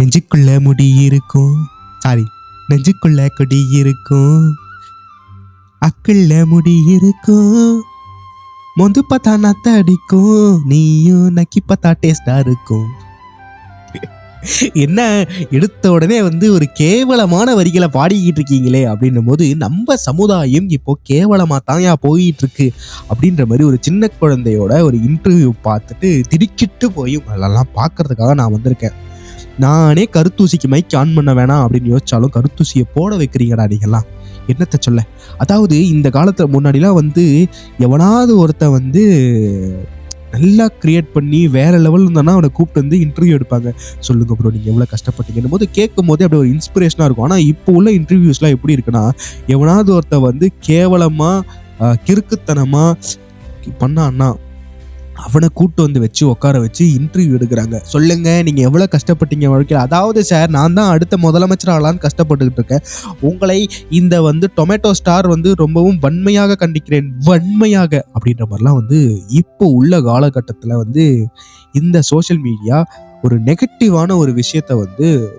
நெஞ்சுக்குள்ள முடி இருக்கும், சாரி, நெஞ்சுக்குள்ள கொடி இருக்கும், அக்குள்ள முடி இருக்கும், மொந்து பார்த்தா நத்த அடிக்கும், நீயும் நக்கி பார்த்தா டேஸ்டா இருக்கும். என்ன எடுத்த உடனே ஒரு கேவலமான வரிகளை பாடிக்கிட்டு இருக்கீங்களே அப்படின்னும் போது, நம்ம சமுதாயம் இப்போ கேவலமா தான்யா போயிட்டு இருக்கு அப்படின்ற மாதிரி ஒரு சின்ன குழந்தையோட ஒரு இன்டர்வியூ பார்த்துட்டு திடுக்கிட்டு போய் உங்களெல்லாம் பார்க்கறதுக்காக நான் வந்திருக்கேன். நானே கருத்தூசிக்கு மைக் ஆன் பண்ண வேணாம் அப்படின்னு யோசிச்சாலும் கருத்தூசியை போட வைக்கிறீங்கடா நீங்கெல்லாம். என்னத்தை சொல்ல, அதாவது இந்த காலத்துல முன்னாடிலாம் எவனாவது ஒருத்த நல்லா கிரியேட் பண்ணி வேற லெவல் இருந்தானா அவனை கூப்பிட்டு இன்டர்வியூ எடுப்பாங்க. சொல்லுங்க ப்ரோ நீங்க எவ்வளவு கஷ்டப்பட்டீங்கன்னு போது கேட்கும் போதே அப்படியே ஒரு இன்ஸ்பிரேஷனா இருக்கும். ஆனா இப்போ உள்ள இன்டர்வியூஸ்லாம் எப்படி இருக்குன்னா, எவனாவது ஒருத்த கேவலமா கிறுக்குத்தனமா பண்ணான்னா அவனை கூட்டு வச்சு உட்கார வச்சு இன்டர்வியூ எடுக்கிறாங்க. சொல்லுங்க நீங்க எவ்வளவு கஷ்டப்பட்டீங்க வாழ்க்கையில். அதாவது சார், நான் தான் அடுத்த முதலமைச்சர் ஆகலான்னு கஷ்டப்பட்டுக்கிட்டு இருக்கேன். உங்களை இந்த டொமேட்டோ ஸ்டார் ரொம்பவும் வன்மையாக கண்டிக்கிறேன், வன்மையாக அப்படின்ற மாதிரிலாம் இப்போ உள்ள காலகட்டத்தில் இந்த சோஷியல் மீடியா ஒரு நெகட்டிவான ஒரு விஷயத்த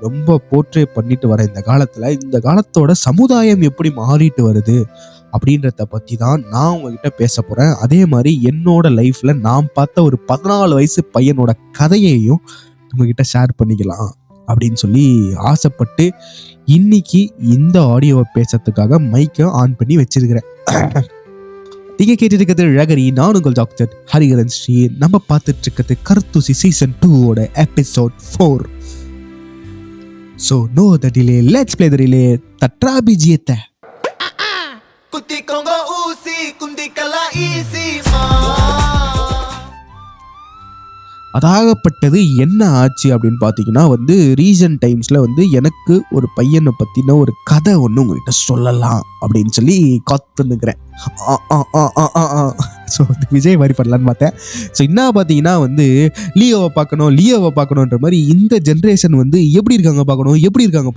ரொம்ப போர்ட்ரே பண்ணிட்டு வர இந்த காலத்தோட சமுதாயம் எப்படி மாறிட்டு வருது அப்படின்றத பற்றி தான் நான் உங்ககிட்ட பேச போகிறேன். அதே மாதிரி என்னோட லைஃப்பில் நான் பார்த்த ஒரு 14 வயசு பையனோட கதையையும் உங்ககிட்ட ஷேர் பண்ணிக்கலாம் அப்படின்னு சொல்லி ஆசைப்பட்டு இன்னைக்கு இந்த ஆடியோவை பேசுறதுக்காக மைக்கை ஆன் பண்ணி வச்சிருக்கிறேன். நீங்கள் கேட்டுட்டு இருக்கிறது ரகரி, நான் உங்கள் டாக்டர் ஹரிஹரன் ஸ்ரீ. நம்ம பார்த்துட்டு இருக்கிறது கருத்தூசி சீசன் 2ஓட episode 4. So no the delay, let's play the relay. தட்ரா பிஜியத்தை அதாகப்பட்டது என்ன ஆச்சு அப்படின்னு பார்த்தீங்கன்னா, ரீசன்ட் டைம்ஸில் எனக்கு ஒரு பையனை பற்றின ஒரு கதை ஒன்று உங்ககிட்ட சொல்லலாம் அப்படின்னு சொல்லி காத்துன்னுக்கிறேன். ஸோ விஜய் மாதிரி பண்ணலான்னு பார்த்தேன். ஸோ என்ன பார்த்தீங்கன்னா லியோவை பார்க்கணுன்ற மாதிரி இந்த ஜென்ரேஷன் எப்படி இருக்காங்க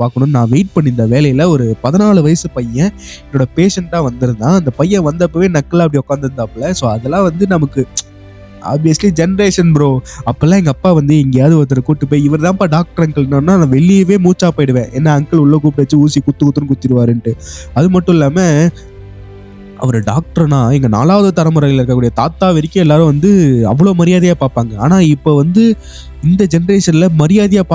பார்க்கணும்னு நான் வெயிட் பண்ணியிருந்த வேலையில் ஒரு 14 வயசு பையன் என்னோட பேஷண்ட்டாக வந்திருந்தான். அந்த பையன் வந்தப்பவே நக்கலாக அப்படி உட்காந்துருந்தாப்புல. ஸோ அதெல்லாம் நமக்கு ஆப்வியஸ்லி ஜென்ரேஷன் ப்ரோ. அப்பெல்லாம் எங்கள் அப்பா எங்கேயாவது ஒருத்தர் கூப்பிட்டு போய் இவர் தான்ப்பா டாக்டர் அங்கிள்னா நான் வெளியவே மூச்சா போயிடுவேன். ஏன்னா அங்கிள் உள்ள கூப்பிட்டு வச்சு ஊசி குத்துன்னு குத்திடுவாருன்ட்டு. அது மட்டும் இல்லாமல் அவர் டாக்டர்னா எங்கள் 4வது தலைமுறையில் இருக்கக்கூடிய தாத்தா வரைக்கும் எல்லாரும் அவ்வளோ மரியாதையாக பார்ப்பாங்க. ஆனால் இப்போ இந்த ஜென்ரேஷனில் மரியாதையாக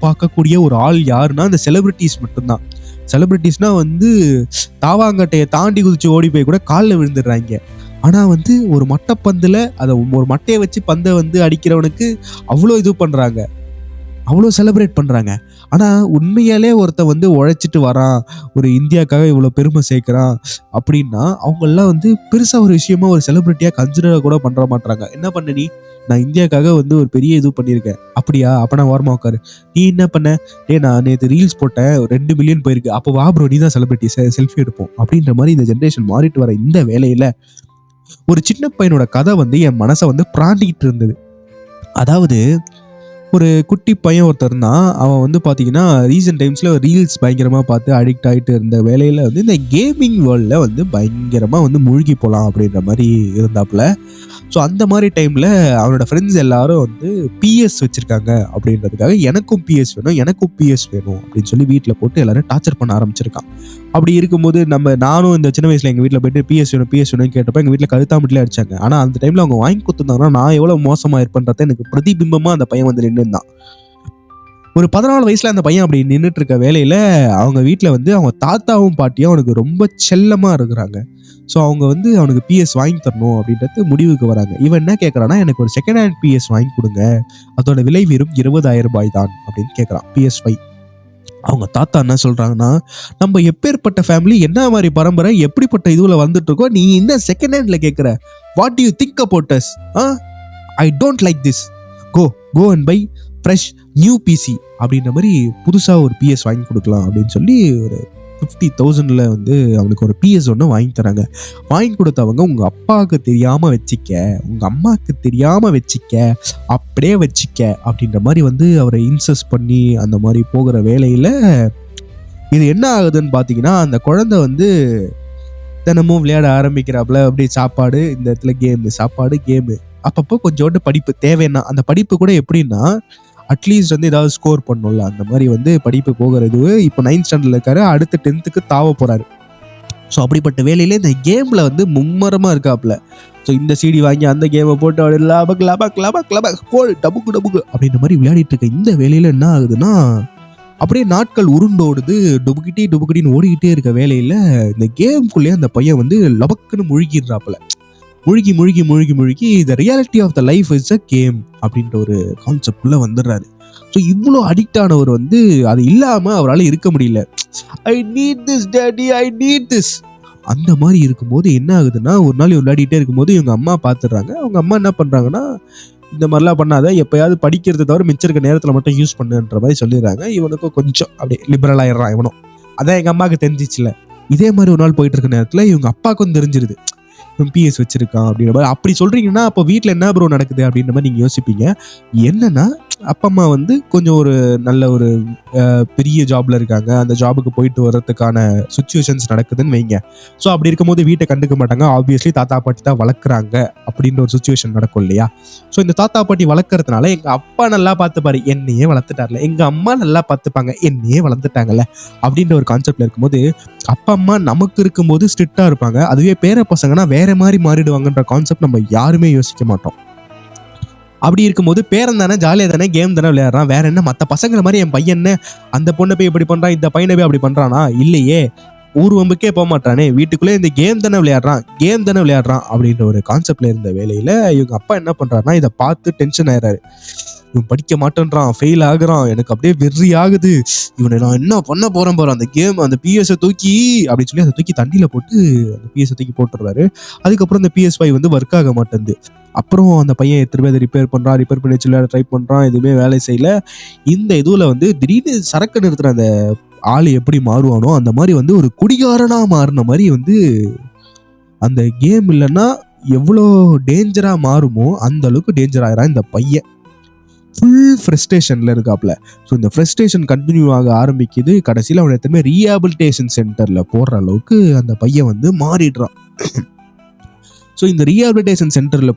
பார்க்கக்கூடிய ஒரு ஆள் யாருன்னா இந்த செலிபிரிட்டிஸ் மட்டும்தான். செலிபிரிட்டிஸ்னா தாவாங்கட்டையை தாண்டி குதிச்சு ஓடி போய் கூட காலில் விழுந்துடுறாங்க. ஆனால் ஒரு மட்டைப்பந்தில் அதை ஒரு மட்டையை வச்சு பந்தை அடிக்கிறவனுக்கு அவ்வளோ இது பண்ணுறாங்க, அவ்வளோ செலிப்ரேட் பண்ணுறாங்க. ஆனால் உண்மையாலே ஒருத்த உழைச்சிட்டு வரான், ஒரு இந்தியாவுக்காக இவ்வளோ பெருமை சேர்க்குறான் அப்படின்னா அவங்களெலாம் பெருசாக ஒரு விஷயமா ஒரு செலிப்ரிட்டியாக கன்சிடர் கூட பண்ணுற மாட்டாங்க. என்ன பண்ண நீ, நான் இந்தியாவுக்காக ஒரு பெரிய இது பண்ணியிருக்கேன் அப்படியா, அப்போ நான் ஓரமாக உட்காரு. நீ என்ன பண்ண, நான் நேற்று ரீல்ஸ் போட்டேன் 2 மில்லியன் போயிருக்கு, அப்போ வா ப்ரோ நீ தான் செலிப்ரிட்டி, செல்ஃபி எடுப்போம் அப்படின்ற மாதிரி இந்த ஜென்ரேஷன் மாறிட்டு வர இந்த வேலையில் ஒரு சின்ன பையனோட கதை என் மனசை பிராண்டிக்கிட்டு இருந்தது. அதாவது ஒரு குட்டி பையன் ஒருத்தர் இருந்தான். அவன் பார்த்தீங்கன்னா ரீசன்ட் டைம்ஸில் ரீல்ஸ் பயங்கரமாக பார்த்து அடிக்ட் ஆகிட்டு இருந்த வேலையில் இந்த கேமிங் வேர்ல்டில் பயங்கரமாக மூழ்கி போகலாம் அப்படின்ற மாதிரி இருந்தாப்புல. ஸோ அந்த மாதிரி டைமில் அவனோட ஃப்ரெண்ட்ஸ் எல்லாரும் பிஎஸ் வச்சுருக்காங்க அப்படின்றதுக்காக எனக்கும் பிஎஸ் வேணும் அப்படின்னு சொல்லி வீட்டில் போட்டு எல்லாரும் டார்ச்சர் பண்ண ஆரம்பிச்சிருக்கான். அப்படி இருக்கும்போது நானும் இந்த சின்ன வயசில் எங்கள் வீட்டில் போயிட்டு பிஎஸ் வேணும் கேட்டப்போ எங்கள் வீட்டில் கழுத்தாமட்டிலே அடிச்சாங்க. ஆனால் அந்த டைமில் அவங்க வாங்கி கொடுத்துருந்தாங்கன்னா நான் எவ்வளோ மோசமாக இருப்பேன்றதை எனக்கு பிரதிபிம்பமாக அந்த பையன் நின்றுந்தான். ஒரு 14 வயசுல அந்த பையன் அப்படி நின்றுட்டு இருக்க வேலையில் அவங்க வீட்டில் அவங்க தாத்தாவும் பாட்டியும் அவனுக்கு ரொம்ப செல்லமாக இருக்கிறாங்க. ஸோ அவங்க அவனுக்கு பிஎஸ் வாங்கி தரணும் அப்படின்றது முடிவுக்கு வராங்க. இவன் என்ன கேட்குறான்னா, எனக்கு ஒரு செகண்ட் ஹேண்ட் பிஎஸ் வாங்கி கொடுங்க, அதோட விலை வெறும் 20,000 ரூபாய் தான் அப்படின்னு கேட்குறான். PS5. அவங்க தாத்தா என்ன சொல்றாங்கன்னா, நம்ம எப்பேற்பட்ட ஃபேமிலி, என்ன மாதிரி பரம்பரை, எப்படிப்பட்ட இதுல வந்துட்டு இருக்கோம், நீ என்ன செகண்ட் ஹேண்ட்ல கேட்குற, what do you think about us, I don't like this, go and buy fresh new PC அப்படின்ற மாதிரி புதுசாக ஒரு பிஎஸ் வாங்கி கொடுக்கலாம் அப்படின்னு சொல்லி ஒரு 50,000ல் அவனுக்கு ஒரு பிஎஸ் ஒன்று வாங்கி தராங்க. வாங்கி கொடுத்தவங்க உங்கள் அப்பாவுக்கு தெரியாமல் வச்சிக்க, உங்கள் அம்மாவுக்கு தெரியாமல் வச்சிக்க, அப்படியே வச்சிக்க அப்படின்ற மாதிரி அவரை இன்சஸ்ட் பண்ணி அந்த மாதிரி போகிற வேலையில் இது என்ன ஆகுதுன்னு பார்த்தீங்கன்னா, அந்த குழந்தை தினமும் விளையாட ஆரம்பிக்கிறாப்புல. அப்படி சாப்பாடு, இந்த இடத்துல கேமு, சாப்பாடு கேமு, அப்பப்போ கொஞ்சோண்டு படிப்பு தேவைன்னா, அந்த படிப்பு கூட எப்படின்னா அட்லீஸ்ட் வந்து ஏதாவது ஸ்கோர் பண்ணணும்ல, அந்த மாதிரி வந்து படிப்பு போகிறது. இப்போ 9th ஸ்டாண்டர்ட்ல இருக்காரு, அடுத்து 10th தாவ போறாரு. ஸோ அப்படிப்பட்ட வேலையிலே இந்த கேம்ல வந்து மும்மரமா இருக்காப்ல. ஸோ இந்த சிடி வாங்கி அந்த கேமை போட்டு அப்படி லபக் லபக் லபக் லபக் போடு டபுக்கு டபுக்கு அப்படின்ற மாதிரி விளையாடிட்டு இருக்க இந்த வேலையில என்ன ஆகுதுன்னா, அப்படியே நாட்கள் உருண்டோடுது. டுபுக்கிட்டின்னு ஓடிக்கிட்டே இருக்க வேலையில இந்த கேம்குள்ளேயே அந்த பையன் வந்து லபக்குன்னு முழுகிடுறாப்புல. முழுகி the reality of the life is a game அப்படின்ற ஒரு கான்செப்ட்குள்ள வந்துடுறாரு. ஸோ இவ்வளோ அடிக்ட் ஆனவர் வந்து அது இல்லாமல் அவரால் இருக்க முடியல. I need this daddy, I need this அந்த மாதிரி இருக்கும்போது என்ன ஆகுதுன்னா, ஒரு நாள் விளையாடிட்டே இருக்கும்போது இவங்க அம்மா பார்த்துடுறாங்க. அவங்க அம்மா என்ன பண்ணுறாங்கன்னா, இந்த மாதிரிலாம் பண்ணாத, எப்பயாவது படிக்கிறத தவிர மிச்சம் இருக்க நேரத்தில் மட்டும் யூஸ் பண்ணுன்ற மாதிரி சொல்லிடுறாங்க. இவனுக்கும் கொஞ்சம் அப்படியே லிபரல் ஆயிடுறான் இவனும். அதான் எங்கள் அம்மாவுக்கு தெரிஞ்சிச்சுல. இதே மாதிரி ஒரு நாள் போயிட்டு இருக்க நேரத்தில் இவங்க அப்பாவுக்கும் தெரிஞ்சிருது, பிஎஸ் வச்சிருக்கான் அப்படின்ற மாதிரி. அப்படி சொல்றீங்கன்னா அப்போ வீட்டில் என்ன ப்ரோ நடக்குது அப்படின்ற மாதிரி நீங்கள் யோசிப்பீங்க. என்னன்னா, அப்பா அம்மா வந்து கொஞ்சம் ஒரு நல்ல ஒரு பெரிய ஜாப்ல இருக்காங்க. அந்த ஜாபுக்கு போயிட்டு வர்றதுக்கான சுச்சுவேஷன்ஸ் நடக்குதுன்னு வைங்க. ஸோ அப்படி இருக்கும்போது வீட்டை கண்டுக்க மாட்டாங்க. ஆப்வியஸ்லி தாத்தா பாட்டி தான் வளர்க்குறாங்க அப்படின்ற ஒரு சுச்சுவேஷன் நடக்கும் இல்லையா? ஸோ இந்த தாத்தா பாட்டி வளர்க்கறதுனால எங்கள் அப்பா நல்லா பார்த்துப்பாரு, என்னையே வளர்த்துட்டார்ல, எங்கள் அம்மா நல்லா பார்த்துப்பாங்க, என்னையே வளர்த்துட்டாங்கல்ல அப்படின்ற ஒரு கான்செப்ட்ல இருக்கும்போது, அப்பா அம்மா நமக்கு இருக்கும்போது ஸ்ட்ரிக்டா இருப்பாங்க. அதுவே பேர பசங்கன்னா வேற மாதிரி மாறிடுவாங்கன்ற கான்செப்ட் நம்ம யாருமே யோசிக்க மாட்டோம். அப்படி இருக்கும்போது பேரன் தானே, ஜாலியாக தானே, கேம் தானே விளையாடுறான், வேற என்ன மற்ற பசங்களை மாதிரி என் பையன் அந்த பொண்ணை போய் இப்படி பண்றான், இந்த பையனை போய் அப்படி பண்றானா? இல்லையே, ஊர்வம்புக்கே போக மாட்டானே, வீட்டுக்குள்ளே இந்த கேம் தானே விளையாடுறான் அப்படின்ற ஒரு கான்செப்ட்ல இருந்த வேலையில இவங்க அப்பா என்ன பண்றாருன்னா, இதை பார்த்து டென்ஷன் ஆயிடுறாரு. இவன் படிக்க மாட்டேன்றான், ஃபெயில் ஆகுறான், எனக்கு அப்படியே வெறி ஆகுது, இவனை நான் என்ன பண்ண போறேன் பாரு, அந்த கேம் அந்த பிஎஸ்ஸை தூக்கி அப்படின்னு சொல்லி அதை தூக்கி தண்ணியில போட்டு அந்த பிஎஸ்ஸை தூக்கி போட்டுடுறாரு. அதுக்கப்புறம் இந்த PS5 வந்து ஒர்க் ஆக மாட்டேங்குது. அப்புறம் அந்த பையன் திரும்ப அதை ரிப்பேர் பண்ணி வச்சு ட்ரை பண்றான், எதுவுமே வேலை செய்யல. இந்த இதுல வந்து திடீர்னு சரக்கு நிறுத்துற அந்த ஆள் எப்படி மாறுவானோ அந்த மாதிரி வந்து ஒரு குடிகாரனா மாறின மாதிரி வந்து, அந்த கேம் இல்லைன்னா எவ்வளோ டேஞ்சரா மாறுமோ அந்த அளவுக்கு டேஞ்சர் ஆகிறான் இந்த பையன். ஃபுல் ஃப்ரஸ்ட்ரேஷன்ல இருக்காப்ல. ஸோ இந்த ஃப்ரஸ்ட்ரேஷன் கண்டினியூ ஆக ஆரம்பிக்குது. கடைசியில் அவனை எத்தனை ரீஹாபிலிட்டேஷன் சென்டர்ல போடுற அளவுக்கு அந்த பையன் வந்து மாறிடுறான். ஸோ இந்த ரீஹாபிலிட்டேஷன் சென்டரில்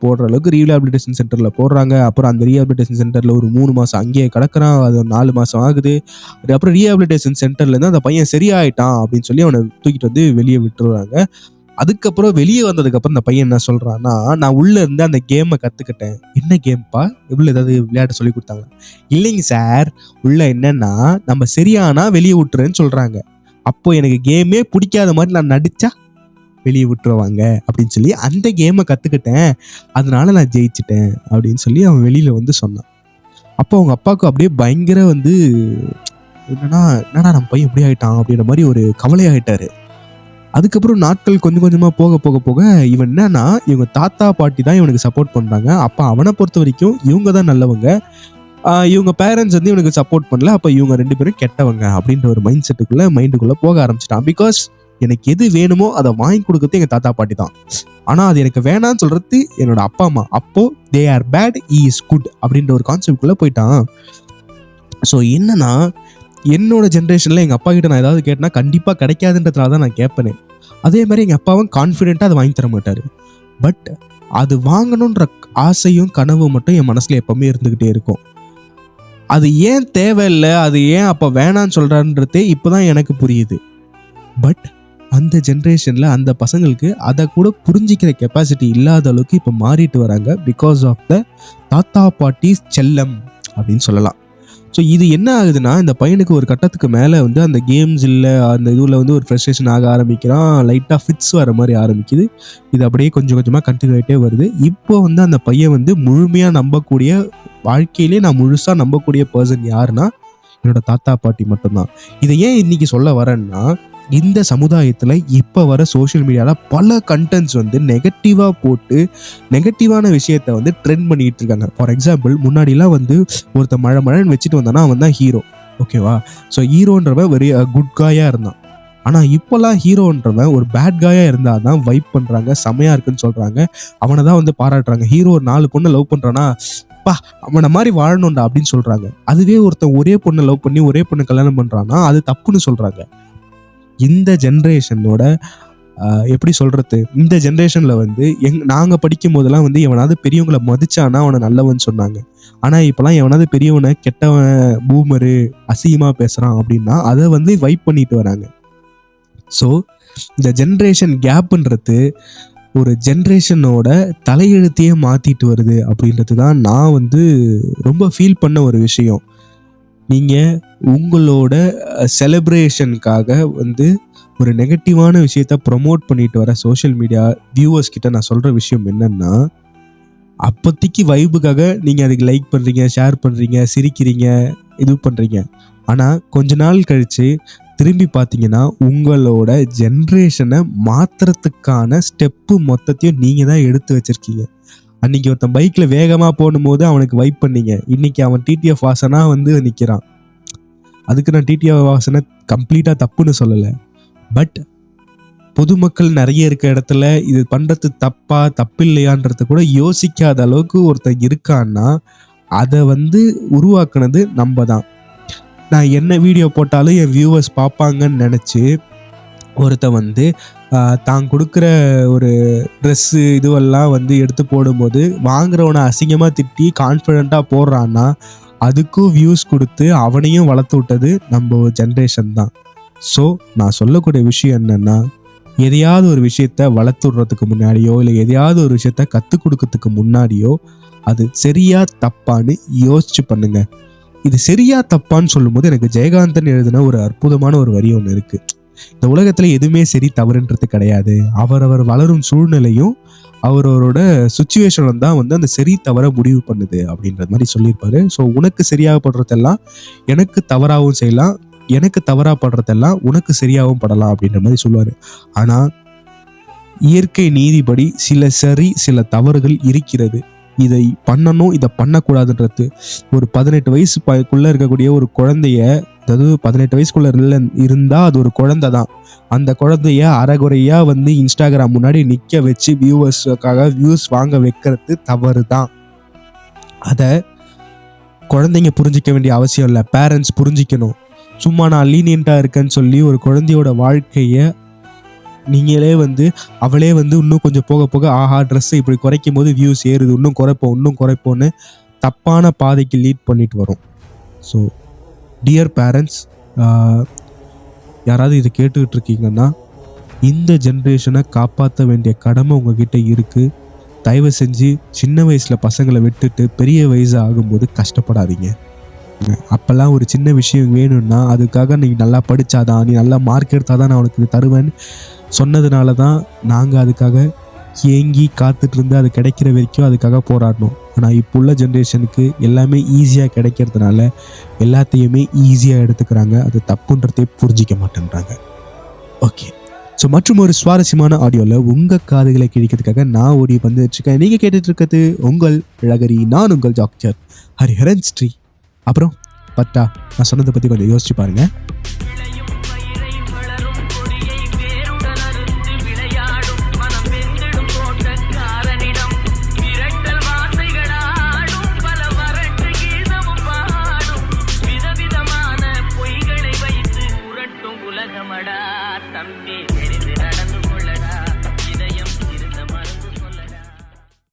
போடுறாங்க. அப்புறம் அந்த ரீஹாபிலிட்டேஷன் சென்டரில் ஒரு 3 மாதம் அங்கேயே கிடக்கிறான். அது 4 மாதம் ஆகுது. அப்புறம் ரீஹாபிலிட்டேஷன் சென்டர்லேருந்து அந்த பையன் சரியாயிட்டான் அப்படின்னு சொல்லி அவனை தூக்கிட்டு வந்து வெளியே விட்டுருவாங்க. அதுக்கப்புறம் வெளியே வந்ததுக்கப்புறம் இந்த பையன் என்ன சொல்கிறான்னா, நான் உள்ளே இருந்து அந்த கேமை கற்றுக்கிட்டேன். என்ன கேம்ப்பா? இவ்வளோ ஏதாவது விளையாட்டு சொல்லி கொடுத்தாங்க? இல்லைங்க சார், உள்ள என்னன்னா நம்ம சரியானா வெளியே விட்டுறேன்னு சொல்கிறாங்க. அப்போ எனக்கு கேமே பிடிக்காத மாதிரி நான் நடித்தா வெளியே விட்டுருவாங்க அப்படின்னு சொல்லி அந்த கேமை கற்றுக்கிட்டேன், அதனால நான் ஜெயிச்சிட்டேன் அப்படின்னு சொல்லி அவன் வெளியில் வந்து சொன்னான். அப்போ அவங்க அப்பாவுக்கு அப்படியே பயங்கர வந்து என்னன்னா நம்ம பையன் எப்படி ஆகிட்டான் அப்படின்ற மாதிரி ஒரு கவலையாயிட்டாரு. அதுக்கப்புறம் நாட்கள் கொஞ்சம் கொஞ்சமாக போக இவன் என்னன்னா, இவங்க தாத்தா பாட்டி தான் இவனுக்கு சப்போர்ட் பண்ணுறாங்க. அப்போ அவனை பொறுத்த வரைக்கும் இவங்க தான் நல்லவங்க, இவங்க பேரண்ட்ஸ் வந்து இவனுக்கு சப்போர்ட் பண்ணல, அப்போ இவங்க 2 பேரும் கெட்டவங்க அப்படின்ற ஒரு மைண்டுக்குள்ளே போக ஆரம்பிச்சிட்டான். பிகாஸ் எனக்கு எது வேணுமோ அதை வாங்கி கொடுக்கறது எங்கள் தாத்தா பாட்டி தான், ஆனால் அது எனக்கு வேணான்னு சொல்கிறது என்னோட அப்பா அம்மா. அப்போது they are bad, he is good அப்படின்ற ஒரு கான்செப்ட்குள்ளே போயிட்டான். ஸோ என்னன்னா, என்னோட ஜென்ரேஷனில் எங்கள் அப்பா கிட்ட நான் ஏதாவது கேட்டேன்னா கண்டிப்பாக கிடைக்காதுன்றதுனால தான் நான் கேட்பேனே. அதே மாதிரி எங்கள் அப்பாவும் கான்ஃபிடென்ட்டாக அதை வாங்கி தர மாட்டார். பட் அது வாங்கணுன்ற ஆசையும் கனவும் மட்டும் என் மனசில் எப்போவுமே இருந்துக்கிட்டே இருக்கும். அது ஏன் தேவையில்லை, அது ஏன் அப்போ வேணான்னு சொல்கிறான்றதே இப்போ தான் எனக்கு புரியுது. பட் அந்த ஜென்ரேஷனில் அந்த பசங்களுக்கு அதை கூட புரிஞ்சிக்கிற கெப்பாசிட்டி இல்லாத அளவுக்கு இப்போ மாறிட்டு வராங்க. பிகாஸ் ஆஃப் த தாத்தா பாட்டி செல்லம் அப்படின்னு சொல்லலாம். ஸோ இது என்ன ஆகுதுன்னா, இந்த பையனுக்கு ஒரு கட்டத்துக்கு மேலே வந்து அந்த கேம்ஸ் இல்லை, அந்த இதில் வந்து ஒரு ஃப்ரஸ்ட்ரேஷன் ஆக ஆரம்பிக்கிறான். லைட்டாக ஃபிட்ஸ் வர மாதிரி ஆரம்பிக்குது. இது அப்படியே கொஞ்சம் கொஞ்சமாக கண்டினியூ ஆகிட்டே வருது. இப்போ வந்து அந்த பையன் வந்து முழுமையாக நம்பக்கூடிய, வாழ்க்கையிலே நான் முழுசாக நம்பக்கூடிய பர்சன் யாருன்னா என்னோட தாத்தா பாட்டி மட்டும்தான். இதை ஏன் இன்னைக்கு சொல்ல வரேன்னா, இந்த சமுதாயத்தில் இப்போ வர சோஷியல் மீடியாவில் பல கண்டென்ட்ஸ் வந்து நெகட்டிவாக போட்டு நெகட்டிவான விஷயத்த வந்து ட்ரெண்ட் பண்ணிக்கிட்டு இருக்காங்க. ஃபார் எக்ஸாம்பிள், முன்னாடிலாம் வந்து ஒருத்தர் மழைன்னு வச்சுட்டு வந்தானா அவன் தான் ஹீரோ, ஓகேவா? ஸோ ஹீரோன்றவன் வெரி குட் காயாக இருந்தான். ஆனால் இப்போல்லாம் ஹீரோன்றவன் ஒரு பேட் காயாக இருந்தால் தான் வைப் பண்ணுறாங்க, செமையாக இருக்குன்னு சொல்கிறாங்க, அவனை தான் வந்து பாராட்டுறாங்க. ஹீரோ ஒரு 4 பொண்ணை லவ் பண்ணுறான்னா, பா அவனை மாதிரி வாழணும்டா அப்படின்னு சொல்கிறாங்க. அதுவே ஒருத்தன் ஒரே பொண்ணை லவ் பண்ணி ஒரே பொண்ணை கல்யாணம் பண்ணுறான்னா அது தப்புன்னு சொல்கிறாங்க. இந்த ஜென்ரேஷனோட எப்படி சொல்கிறது, இந்த ஜென்ரேஷனில் வந்து நாங்கள் படிக்கும் போதெல்லாம் வந்து எவனாவது பெரியவங்களை மதிச்சானா அவனை நல்லவன் சொன்னாங்க. ஆனால் இப்போலாம் எவனாவது பெரியவனை கெட்டவன், பூமரு, அசிங்கமாக பேசுகிறான் அப்படின்னா அதை வந்து வைப் பண்ணிட்டு வராங்க. ஸோ இந்த ஜென்ரேஷன் கேப்புன்றது ஒரு ஜென்ரேஷனோட தலையெழுத்தையே மாற்றிட்டு வருது அப்படின்றது தான் நான் வந்து ரொம்ப ஃபீல் பண்ண ஒரு விஷயம். நீங்கள் உங்களோட செலிப்ரேஷனுக்காக வந்து ஒரு நெகட்டிவான விஷயத்த ப்ரொமோட் பண்ணிட்டு வர சோஷியல் மீடியா வியூவர்ஸ் கிட்ட நான் சொல்கிற விஷயம் என்னென்னா, அப்போதைக்கு வைபுக்காக நீங்கள் அதுக்கு லைக் பண்ணுறீங்க, ஷேர் பண்ணுறீங்க, சிரிக்கிறீங்க, இது பண்ணுறீங்க. ஆனால் கொஞ்ச நாள் கழித்து திரும்பி பார்த்தீங்கன்னா உங்களோட ஜென்ரேஷனை மாற்றுறதுக்கான ஸ்டெப்பு மொத்தத்தையும் நீங்கள் தான் எடுத்து வச்சுருக்கீங்க. அன்றைக்கி ஒருத்தன் பைக்கில் வேகமாக போகும்போது அவனுக்கு வைப் பண்ணீங்க, இன்றைக்கி அவன் டிடிஎஃப் வாசனாக வந்து நிற்கிறான். அதுக்கு நான் டிடிஎஃப் வாசனை கம்ப்ளீட்டாக தப்புன்னு சொல்லலை. பட் பொதுமக்கள் நிறைய இருக்க இடத்துல இது பண்ணுறது தப்பு இல்லையான்றது கூட யோசிக்காத அளவுக்கு ஒருத்தன் இருக்கான்னா அதை வந்து உருவாக்குனது நம்ம தான். நான் என்ன வீடியோ போட்டாலும் என் வியூவர்ஸ் பார்ப்பாங்கன்னு நினச்சி ஒருத்தன் வந்து தான் கொடுக்குற ஒரு ட்ரெஸ்ஸு இதுவெல்லாம் வந்து எடுத்து போடும்போது வாங்குறவனை அசிங்கமாக திட்டி கான்ஃபிடெண்ட்டாக போடுறான்னா அதுக்கும் வியூஸ் கொடுத்து அவனையும் வளர்த்து விட்டது நம்ம ஜென்ரேஷன் தான். ஸோ நான் சொல்லக்கூடிய விஷயம் என்னென்னா, எதையாவது ஒரு விஷயத்த வளர்த்து விடுறதுக்கு முன்னாடியோ இல்லை எதையாவது ஒரு விஷயத்த கற்றுக் கொடுக்கறதுக்கு முன்னாடியோ அது சரியா தப்பான்னு யோசிச்சு பண்ணுங்க. இது சரியா தப்பான்னு சொல்லும்போது எனக்கு ஜெயகாந்தன் எழுதின ஒரு அற்புதமான ஒரு வரி ஒன்று இருக்குது. இந்த உலகத்தில் எதுவுமே சரி தவறுன்றது கிடையாது, அவரவர் வளரும் சூழ்நிலையும் அவரோட சுச்சுவேஷனும் தான் வந்து அந்த சரி தவற முடிவு பண்ணுது அப்படின்ற மாதிரி சொல்லியிருப்பாரு. ஸோ உனக்கு சரியாக படுறதெல்லாம் எனக்கு தவறாகவும் செய்யலாம், எனக்கு தவறாக படுறதெல்லாம் உனக்கு சரியாகவும் படலாம் அப்படின்ற மாதிரி சொல்லுவார். ஆனால் இயற்கை நீதிப்படி சில சரி சில தவறுகள் இருக்கிறது. இதை பண்ணணும், இதை பண்ணக்கூடாதுன்றது. ஒரு 18 வயசுக்குள்ளே இருக்கக்கூடிய ஒரு குழந்தைய, அதாவது 18 வயசுக்குள்ளே இருந்தால் அது ஒரு குழந்தை தான். அந்த குழந்தைய அரைகுறையாக வந்து இன்ஸ்டாகிராம் முன்னாடி நிற்க வச்சு வியூஸ் வாங்க வைக்கிறது தவறு தான். அதை குழந்தைங்க புரிஞ்சிக்க வேண்டிய அவசியம் இல்லை, பேரண்ட்ஸ் புரிஞ்சிக்கணும். சும்மா நான் லீனியண்ட்டாக இருக்கேன்னு சொல்லி ஒரு குழந்தையோட வாழ்க்கையை நீங்களே வந்து அவளே வந்து இன்னும் கொஞ்சம் போக போக ஆஹா ட்ரெஸ்ஸை இப்படி குறைக்கும் போது வியூஸ் ஏறுது, இன்னும் குறைப்போன்னு தப்பான பாதைக்கு லீட் பண்ணிட்டு வரும். ஸோ டியர் பேரண்ட்ஸ், யாராவது இதை கேட்டுக்கிட்டு இருக்கீங்கன்னா இந்த ஜென்ரேஷனை காப்பாற்ற வேண்டிய கடமை உங்ககிட்ட இருக்குது. தயவு செஞ்சு சின்ன வயசில் பசங்களை விட்டுட்டு பெரிய வயசு ஆகும்போது கஷ்டப்படாதீங்க. அப்போல்லாம் ஒரு சின்ன விஷயம் வேணும்னா அதுக்காக நீ நல்லா படித்தாதான், நீ நல்லா மார்க் எடுத்தாதான் நான் உனக்கு இது தருவேன்னு சொன்னதுனால தான் நாங்கள் அதுக்காக ஏங்கி காத்துட்டு இருந்து அது கிடைக்கிற வரைக்கும் அதுக்காக போராடணும். ஆனால் இப்போ உள்ள ஜென்ரேஷனுக்கு எல்லாமே ஈஸியாக கிடைக்கிறதுனால எல்லாத்தையுமே ஈஸியாக எடுத்துக்கிறாங்க, அது தப்புன்றதே புரிஞ்சிக்க மாட்டேன்றாங்க. ஓகே, ஸோ மற்றும் ஒரு சுவாரஸ்யமான ஆடியோவில் உங்கள் காதுகளை கிழிக்கிறதுக்காக நான் ஓடி வந்துட்டுருக்கேன். நீங்கள் கேட்டுட்டு இருக்கிறது உங்கள் அழகரி, நான் உங்கள் டாக்டர் ஹரிஹரன் ஸ்ரீ. அப்புறம் பட்டா நான் சொன்னதை பற்றி கொஞ்சம் யோசிச்சு பாருங்கள்.